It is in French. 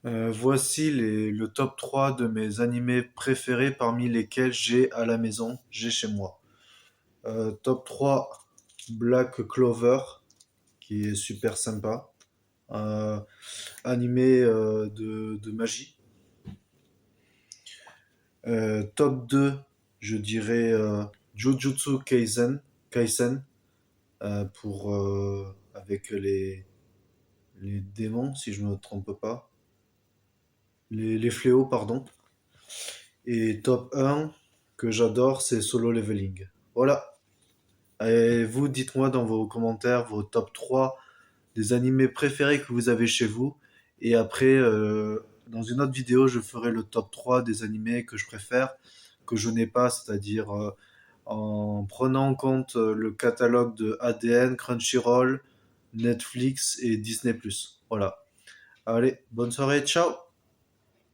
Voici le top 3 de mes animés préférés parmi lesquels j'ai à la maison, j'ai chez moi. Top 3, Black Clover, qui est super sympa. Euh, Animé de magie. Top 2, je dirais Jujutsu Kaisen avec les démons, si je ne me trompe pas. Les fléaux, pardon. Et top 1 que j'adore, c'est Solo Leveling. Voilà. Et vous, dites-moi dans vos commentaires vos top 3 des animés préférés que vous avez chez vous. Et après, dans une autre vidéo, je ferai le top 3 des animés que je préfère, que je n'ai pas, c'est-à-dire en prenant en compte le catalogue de ADN, Crunchyroll, Netflix et Disney+. Voilà. Allez, bonne soirée, ciao!